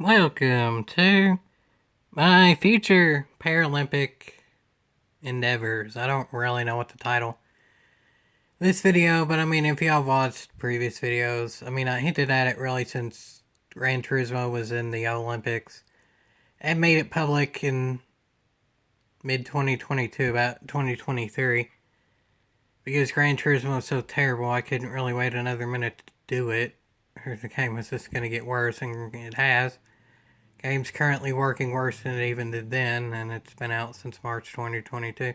Welcome to my future Paralympic endeavors. I don't really know what to title this video, but I mean, if y'all watched previous videos, I hinted at it really since Gran Turismo was in the Olympics and made it public in mid 2022, about 2023. Because Gran Turismo was so terrible, I couldn't really wait another minute to do it, or the game was just going to get worse, and it has. Game's currently working worse than it even did then, and it's been out since March 2022.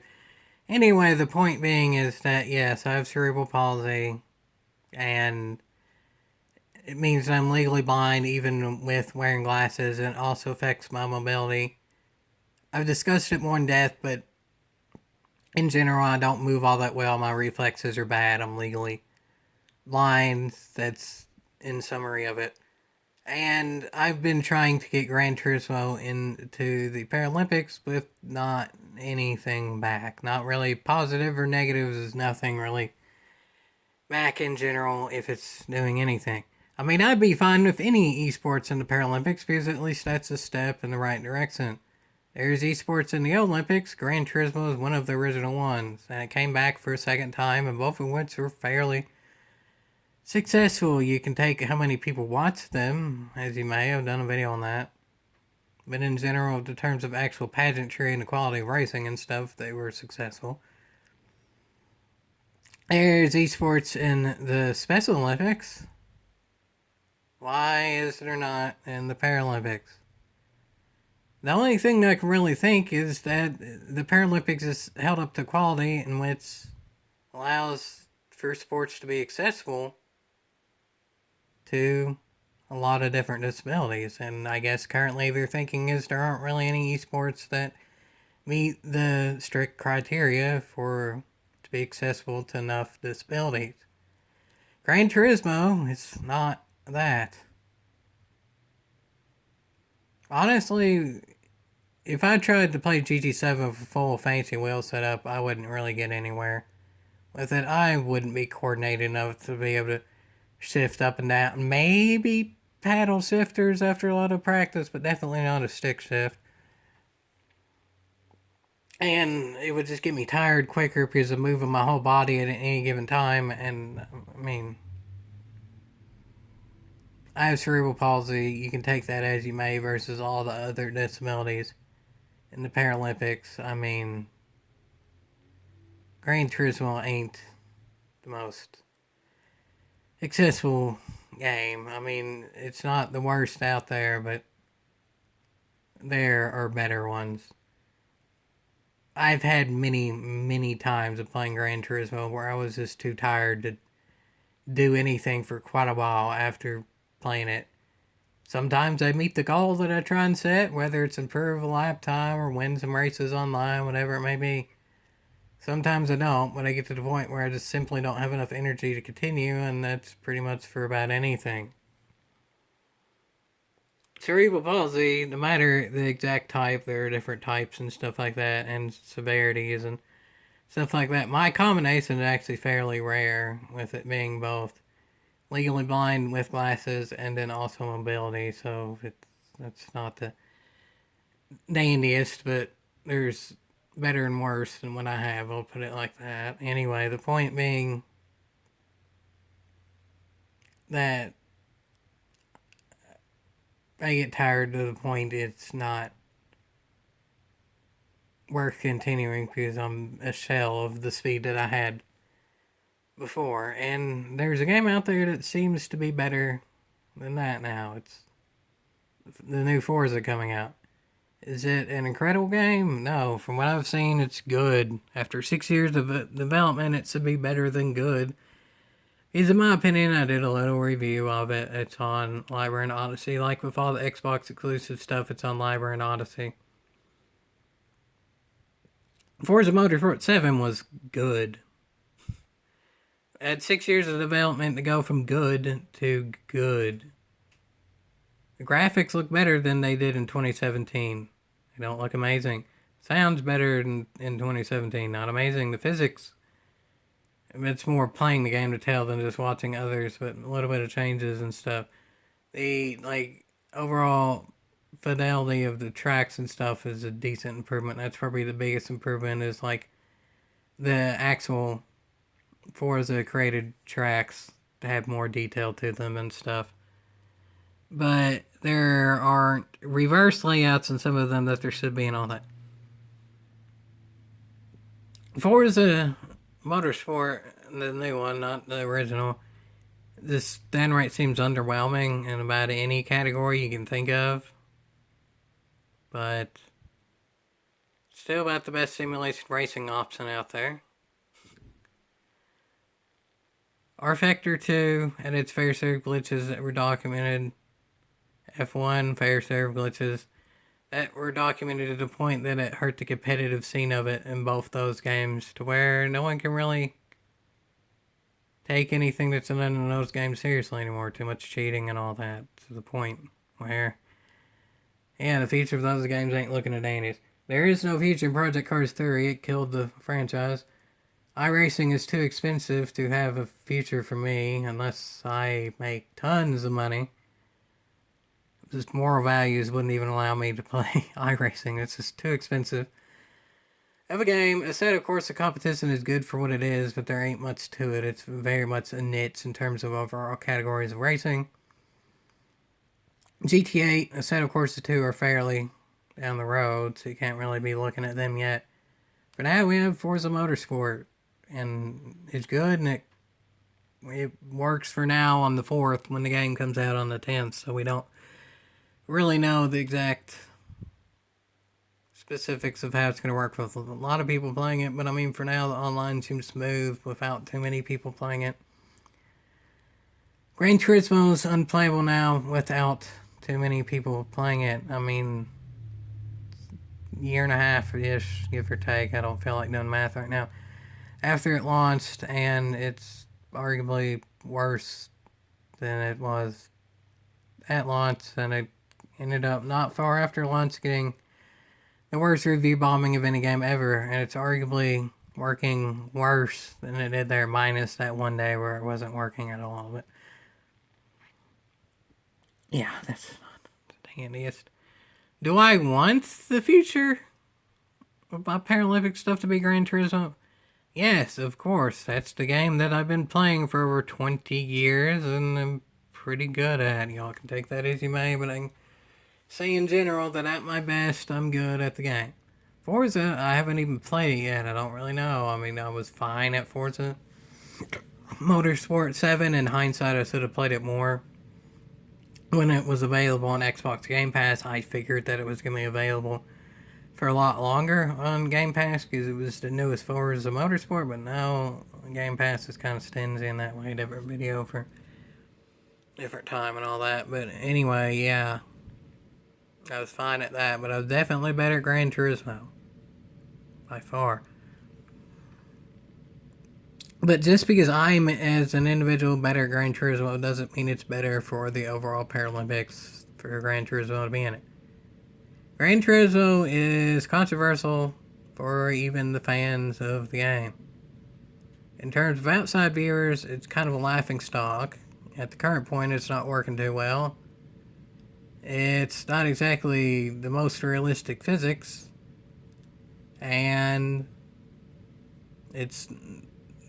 Anyway, the point being is that, yes, I have cerebral palsy, and it means I'm legally blind even with wearing glasses, and it also affects my mobility. I've discussed it more in depth, but in general, I don't move all that well. My reflexes are bad. I'm legally blind. That's in summary of it. And I've been trying to get Gran Turismo into the Paralympics with not anything back. Not really positive or negatives, is nothing really back in general if it's doing anything. I'd be fine with any esports in the Paralympics because at least that's a step in the right direction. There's esports in the Olympics. Gran Turismo is one of the original ones, and it came back for a second time, and both of which were fairly successful. You can take how many people watch them, as you may have done a video on that. But in general, in terms of actual pageantry and the quality of racing and stuff, they were successful. There's esports in the Special Olympics. Why is there not in the Paralympics? The only thing I can really think is that the Paralympics is held up to quality in which allows for sports to be accessible to a lot of different disabilities. And I guess currently their thinking is there aren't really any esports that meet the strict criteria for to be accessible to enough disabilities. Gran Turismo is not that. Honestly, if I tried to play GT7 with a full fancy wheel setup, I wouldn't really get anywhere with it. I wouldn't be coordinated enough to be able to shift up and down. Maybe paddle shifters after a lot of practice, but definitely not a stick shift. And it would just get me tired quicker because of moving my whole body at any given time. And I have cerebral palsy. You can take that as you may versus all the other disabilities in the Paralympics. Gran Turismo ain't the most accessible game. It's not the worst out there, but there are better ones. I've had many, many times of playing Gran Turismo where I was just too tired to do anything for quite a while after playing it. Sometimes I meet the goal that I try and set, whether it's improve a lap time or win some races online, whatever it may be. Sometimes I don't, but I get to the point where I just simply don't have enough energy to continue, and that's pretty much for about anything. Cerebral palsy, no matter the exact type, there are different types and stuff like that, and severities and stuff like that. My combination is actually fairly rare, with it being both legally blind with glasses and then also mobility, so that's not the dandiest, but there's better and worse than what I have, I'll put it like that. Anyway, the point being that I get tired to the point it's not worth continuing because I'm a shell of the speed that I had before. And there's a game out there that seems to be better than that now. It's the new Forza coming out. Is it an incredible game? No. From what I've seen, it's good. After 6 years of development, it should be better than good. Because in my opinion, I did a little review of it. It's on Library and Odyssey. Like with all the Xbox exclusive stuff, it's on Library and Odyssey. Forza Motorsport 7 was good. At 6 years of development to go from good to good. The graphics look better than they did in 2017. They don't look amazing. Sounds better in 2017. Not amazing. The physics, it's more playing the game to tell than just watching others, but a little bit of changes and stuff. The overall fidelity of the tracks and stuff is a decent improvement. That's probably the biggest improvement, is like the actual Forza created tracks to have more detail to them and stuff. But there aren't reverse layouts in some of them that there should be and all that. Forza Motorsport, the new one, not the original, this downright seems underwhelming in about any category you can think of. But still about the best simulation racing option out there. R-Factor 2 had its fair share of glitches that were documented. F1 fair share of glitches that were documented to the point that it hurt the competitive scene of it in both those games, to where no one can really take anything that's done in those games seriously anymore. Too much cheating and all that, to the point where, yeah, the future of those games ain't looking at Andy's. There is no future in Project Cars 3. It killed the franchise. iRacing is too expensive to have a future for me unless I make tons of money. Just moral values wouldn't even allow me to play iRacing. It's just too expensive of a game. I said, of course, the competition is good for what it is, but there ain't much to it. It's very much a niche in terms of overall categories of racing. GTA, I said, of course, the two are fairly down the road, so you can't really be looking at them yet. For now, we have Forza Motorsport, and it's good, and it works for now on the 4th when the game comes out on the 10th, so we don't really know the exact specifics of how it's going to work with a lot of people playing it, but I mean, for now, the online seems smooth without too many people playing it. Gran Turismo is unplayable now without too many people playing it. I mean, year and a half-ish, give or take. I don't feel like doing math right now. After it launched, and it's arguably worse than it was at launch, and it ended up not far after launch getting the worst review bombing of any game ever, and it's arguably working worse than it did there, minus that one day where it wasn't working at all. But yeah, that's not the handiest. Do I want the future of my Paralympic stuff to be Gran Turismo? Yes, of course. That's the game that I've been playing for over 20 years, and I'm pretty good at. Y'all can take that as you may, but I can say in general that at my best, I'm good at the game. Forza, I haven't even played it yet. I don't really know. I mean, I was fine at Forza Motorsport 7. In hindsight, I should have played it more. When it was available on Xbox Game Pass, I figured that it was going to be available for a lot longer on Game Pass because it was the newest Forza Motorsport, but now Game Pass is kind of stingy in that way. Different video for different time and all that. But anyway, yeah, I was fine at that, but I was definitely better at Gran Turismo. By far. But just because I'm, as an individual, better at Gran Turismo doesn't mean it's better for the overall Paralympics for Gran Turismo to be in it. Gran Turismo is controversial for even the fans of the game. In terms of outside viewers, it's kind of a laughing stock. At the current point, it's not working too well. It's not exactly the most realistic physics, and it's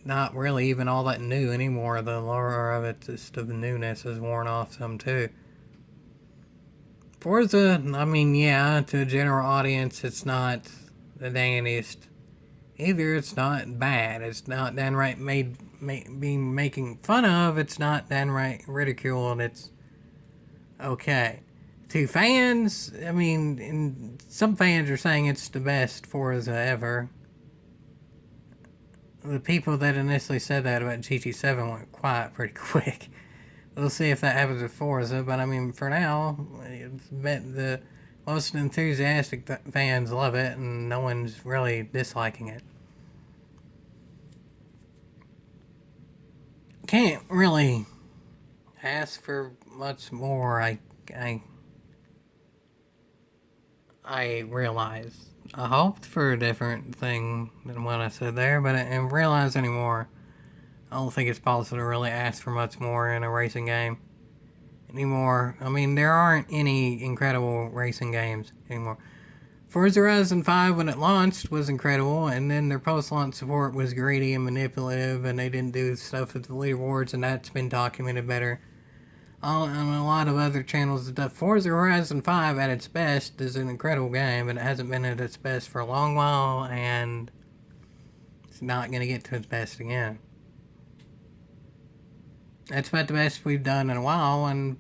not really even all that new anymore. The lure of it, just of newness, has worn off some too. Forza, I mean, yeah, to a general audience, it's not the dandiest. Either it's not bad, it's not downright being making fun of, it's not downright ridiculed, it's okay. To fans, I mean, some fans are saying it's the best Forza ever. The people that initially said that about GT7 went quiet pretty quick. We'll see if that happens with Forza, but I mean, for now, the most enthusiastic fans love it, and no one's really disliking it. Can't really ask for much more. I realize. I hoped for a different thing than what I said there, but I didn't realize anymore. I don't think it's possible to really ask for much more in a racing game. anymore. I mean, there aren't any incredible racing games anymore. Forza Horizon 5, when it launched, was incredible, and then their post-launch support was greedy and manipulative, and they didn't do stuff with the leaderboards, and that's been documented better on a lot of other channels and stuff. Forza Horizon 5, at its best, is an incredible game, but it hasn't been at its best for a long while, and it's not going to get to its best again. That's about the best we've done in a while, and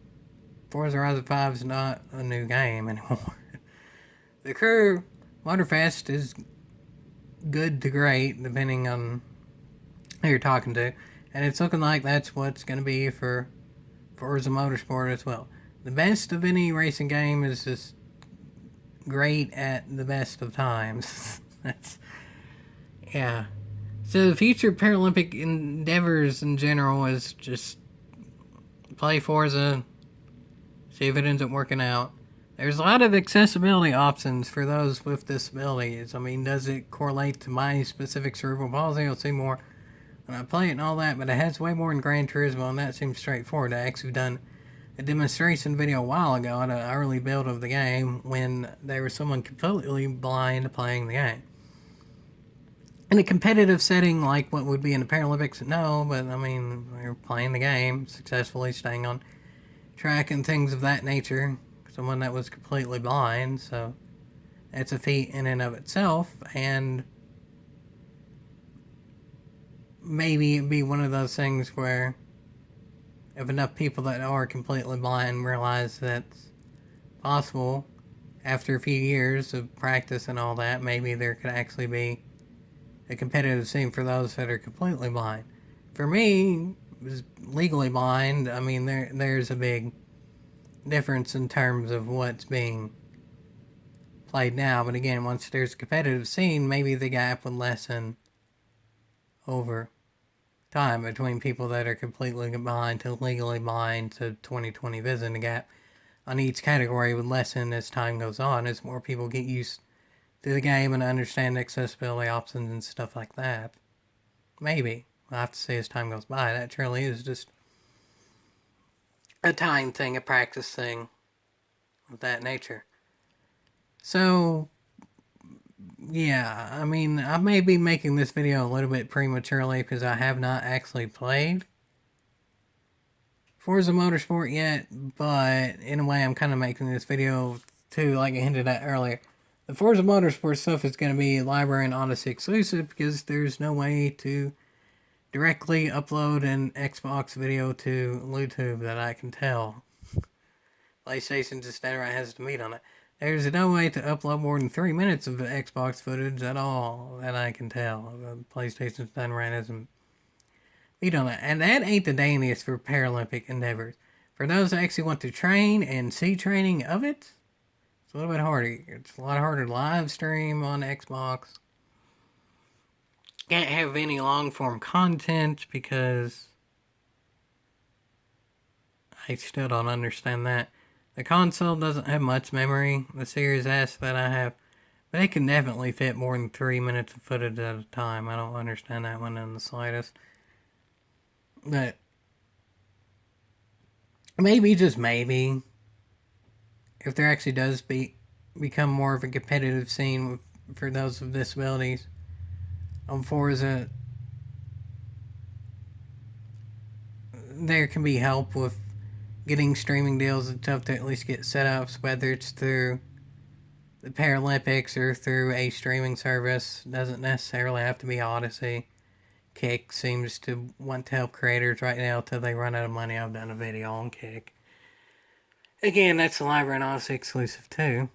Forza Horizon 5 is not a new game anymore. The Crew Motorfest is good to great, depending on who you're talking to, and it's looking like that's what's going to be for Forza Motorsport as well. The best of any racing game is just great at the best of times. Yeah. So the future Paralympic endeavors in general is just play Forza, see if it ends up working out. There's a lot of accessibility options for those with disabilities. I mean, does it correlate to my specific cerebral palsy? I'll see more when I play it and all that, but it has way more than Gran Turismo, and that seems straightforward. I actually done a demonstration video a while ago at an early build of the game when there was someone completely blind playing the game. In a competitive setting like what would be in the Paralympics, no, but I mean, we were playing the game, successfully staying on track and things of that nature. Someone that was completely blind, so it's a feat in and of itself, and maybe it'd be one of those things where if enough people that are completely blind realize that's possible, after a few years of practice and all that, maybe there could actually be a competitive scene for those that are completely blind. For me, legally blind, I mean, there's a big difference in terms of what's being played now, but again, once there's a competitive scene, maybe the gap would lessen over time between people that are completely blind to legally blind to 20/20 vision. The gap on each category would lessen as time goes on, as more people get used to the game and understand accessibility options and stuff like that. Maybe. We'll have to see as time goes by. That truly is just a time thing, a practice thing of that nature. So, yeah, I mean, I may be making this video a little bit prematurely because I have not actually played Forza Motorsport yet, but in a way I'm kind of making this video too, like I hinted at earlier. The Forza Motorsport stuff is going to be Library and Odyssey exclusive because there's no way to directly upload an Xbox video to YouTube that I can tell. PlayStation just never has to meet on it. There's no way to upload more than 3 minutes of Xbox footage at all that I can tell. PlayStation's done right as a meet on it. And that ain't the dandiest for Paralympic endeavors. For those that actually want to train and see training of it, it's a little bit harder. It's a lot harder to live stream on Xbox. Can't have any long form content because I still don't understand that. The console doesn't have much memory, the Series S that I have, but it can definitely fit more than 3 minutes of footage at a time. I don't understand that one in the slightest. But maybe, just maybe, if there actually does become more of a competitive scene for those with disabilities on Forza, there can be help with getting streaming deals and stuff to at least get setups, whether it's through the Paralympics or through a streaming service. It doesn't necessarily have to be Odyssey. Kick seems to want to help creators right now till they run out of money. I've done a video on Kick. Again, that's a Library and Odyssey exclusive too.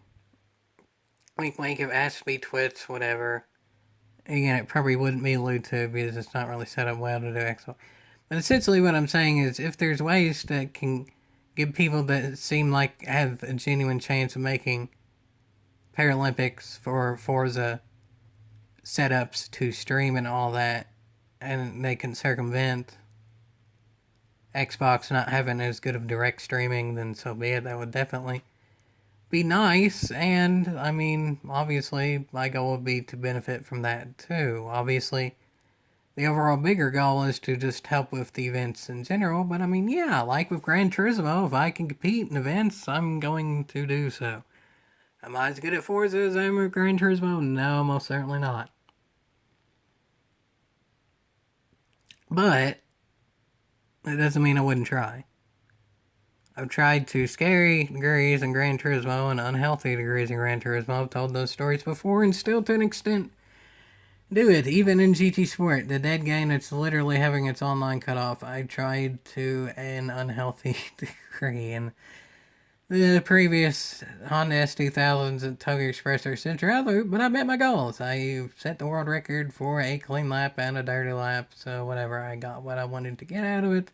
Wink wink, if it has to be Twitch, whatever. Again, it probably wouldn't be YouTube because it's not really set up well to do Xbox. But essentially what I'm saying is if there's ways that can give people that seem like have a genuine chance of making Paralympics for Forza setups to stream and all that, and they can circumvent Xbox not having as good of direct streaming, then so be it. That would definitely be nice, and I mean, obviously, my goal would be to benefit from that too. Obviously, the overall bigger goal is to just help with the events in general. But I mean, yeah, like with Gran Turismo, if I can compete in events, I'm going to do so. Am I as good at Forza as I am with Gran Turismo? No, most certainly not. But that doesn't mean I wouldn't try. I've tried to scary degrees in Gran Turismo and unhealthy degrees in Gran Turismo. I've told those stories before and still to an extent do it. Even in GT Sport, the dead game that's literally having its online cut off, I tried to an unhealthy degree. And the previous Honda S2000s at Toga Express are Central Loop, but I met my goals. I set the world record for a clean lap and a dirty lap, so whatever, I got what I wanted to get out of it.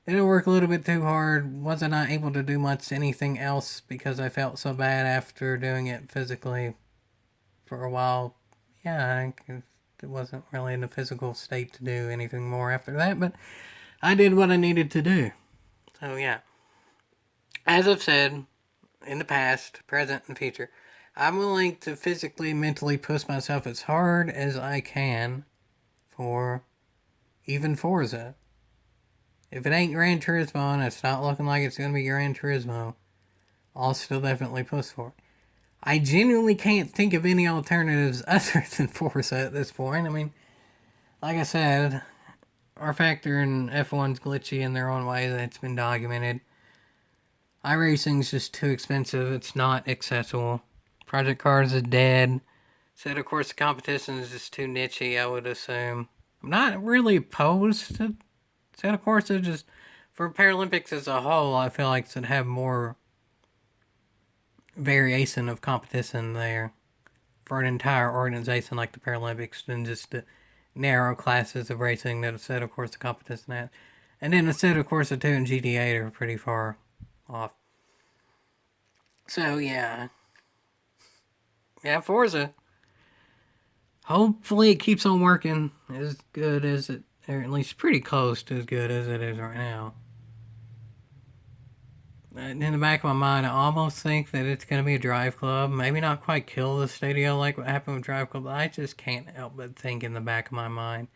Didn't work a little bit too hard. Wasn't I able to do much anything else because I felt so bad after doing it physically for a while. Yeah, it wasn't really in a physical state to do anything more after that, but I did what I needed to do. So yeah. As I've said in the past, present, and future, I'm willing to physically, mentally push myself as hard as I can for even Forza. If it ain't Gran Turismo and it's not looking like it's going to be Gran Turismo, I'll still definitely push for it. I genuinely can't think of any alternatives other than Forza at this point. I mean, like I said, our factor in F1's glitchy in their own way. That's been documented. iRacing's just too expensive. It's not accessible. Project Cars is dead. Said, of course, the competition is just too nichey, I would assume. I'm not really opposed to Said, of course, it's just for Paralympics as a whole, I feel like it should have more variation of competition there for an entire organization like the Paralympics than just the narrow classes of racing that a set, of course, the competition has. And then a set, of course, the 2 and GT8 are pretty far off. So, yeah. Yeah, Forza. Hopefully it keeps on working as good as it, or at least pretty close to as good as it is right now. In the back of my mind, I almost think that it's going to be a drive club. Maybe not quite kill the studio like what happened with Drive Club, but I just can't help but think in the back of my mind.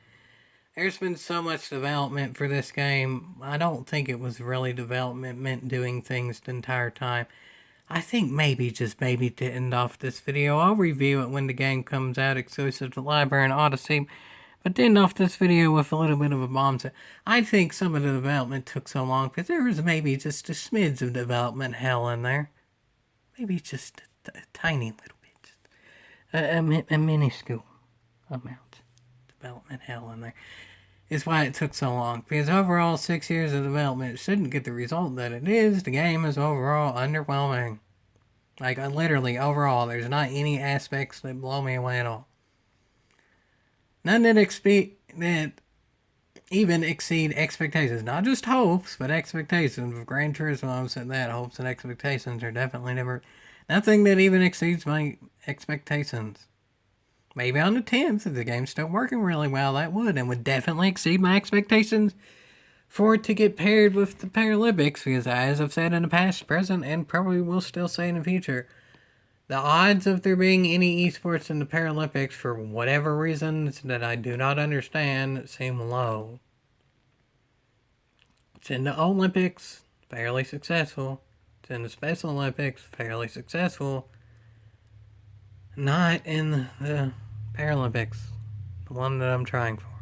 There's been so much development for this game. I don't think it was really development meant doing things the entire time. I think maybe, just maybe, to end off this video, I'll review it when the game comes out exclusive to Library and Odyssey. But to end off this video with a little bit of a bombshell, I think some of the development took so long because there was maybe just a smidge of development hell in there. Maybe just a tiny little bit. Just a minuscule amount of development hell in there. Is why it took so long. Because overall, 6 years of development shouldn't get the result that it is. The game is overall underwhelming. Like, literally, overall, there's not any aspects that blow me away at all. None that even exceed expectations. Not just hopes, but expectations. With Gran Turismo, I've said that. Hopes and expectations are definitely never... Nothing that even exceeds my expectations. Maybe on the 10th, if the game's still working really well, that would. And would definitely exceed my expectations for it to get paired with the Paralympics. Because as I've said in the past, present, and probably will still say in the future... The odds of there being any esports in the Paralympics, for whatever reasons that I do not understand, seem low. It's in the Olympics, fairly successful. It's in the Special Olympics, fairly successful. Not in the Paralympics, the one that I'm trying for.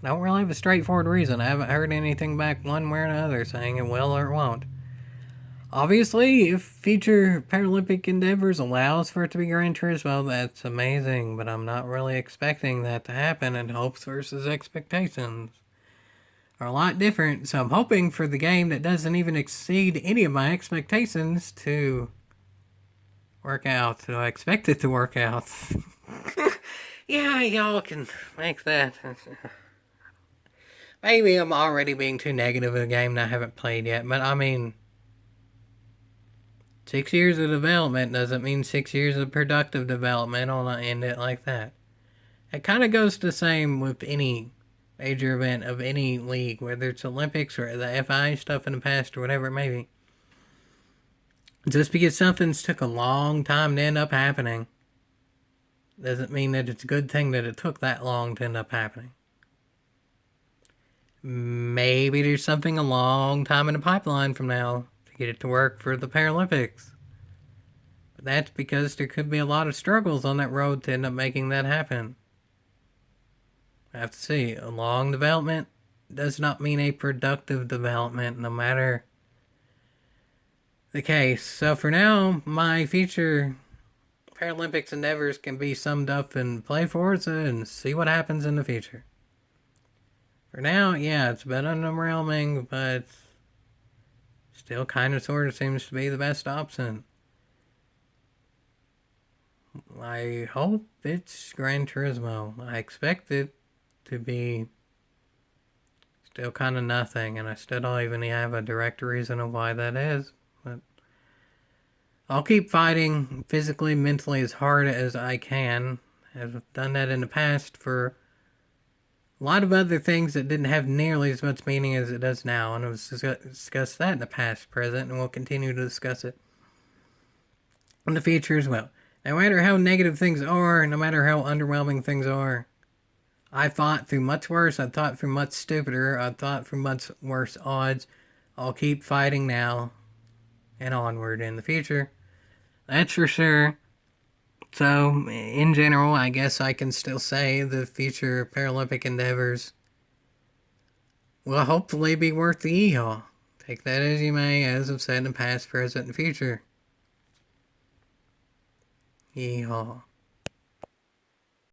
I don't really have a straightforward reason. I haven't heard anything back one way or another saying it will or it won't. Obviously, if future Paralympic endeavors allows for it to be Gran Turismo, that's amazing, but I'm not really expecting that to happen, and hopes versus expectations are a lot different, so I'm hoping for the game that doesn't even exceed any of my expectations to work out. So I expect it to work out. Yeah, y'all can make that. Maybe I'm already being too negative of a game that I haven't played yet, but I mean... 6 years of development doesn't mean 6 years of productive development. I'll not end it like that. It kind of goes the same with any major event of any league, whether it's Olympics or the FI stuff in the past or whatever it may be. Just because something's took a long time to end up happening doesn't mean that it's a good thing that it took that long to end up happening. Maybe there's something a long time in the pipeline from now to get it to work for the Paralympics. But that's because there could be a lot of struggles on that road to end up making that happen. I have to see. A long development does not mean a productive development, no matter the case. So for now, my future Paralympics endeavors can be summed up in play Forza and see what happens in the future. For now, yeah, it's been underwhelming, but still kind of sort of seems to be the best option. I hope it's Gran Turismo. I expect it to be still kind of nothing, and I still don't even have a direct reason of why that is. But I'll keep fighting physically, mentally as hard as I can. I've done that in the past for a lot of other things that didn't have nearly as much meaning as it does now, and I've discussed that in the past, present, and we'll continue to discuss it in the future as well. No matter how negative things are, no matter how underwhelming things are, I fought through much worse, I fought through much stupider, I fought through much worse odds. I'll keep fighting now and onward in the future. That's for sure. So, in general, I guess I can still say the future Paralympic endeavors will hopefully be worth the e-haul. Take that as you may, as I've said in the past, present, and future. E-haul.